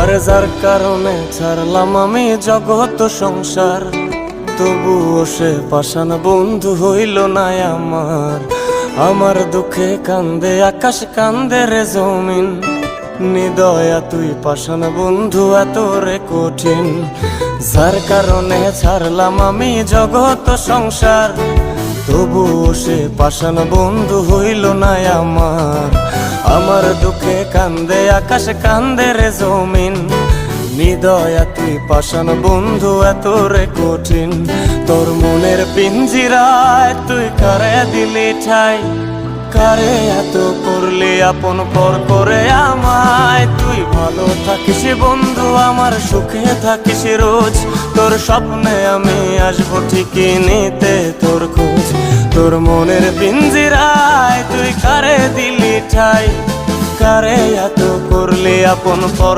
আর যার কারণে ছাড়লাম আমি জগৎ সংসার, তবুও সে পাষাণ বন্ধু হইল না আমার। আমার দুঃখে কান্দে আকাশ, কান্দে রে জমিন, নিদয়া তুই পাষাণ বন্ধু এত রে কঠিন। যার কারণে ছাড়লাম আমি জগৎ সংসার, তবুও সে পাষাণ বন্ধু হইল না আমার। আমার দুঃখে কান্দে আকাশ, কান্দে রে জমিন, নিদয়া তুই পাষাণ বন্ধু এত রে কঠিন। তোর মনের পিঞ্জিরায় তুই কারে দিলি ঠাই, কারে এত করলি আপন পর করে আমায়। তুই ভালো থাকিস বন্ধু আমার, সুখে থাকিস রোজ, তোর স্বপ্নে আমি আসবো ঠিকই নিতে তোর খোঁজ। তোর মনের পিঞ্জিরায় তুই কারে দিলি ঠাই, কারে এত করলি আপন পর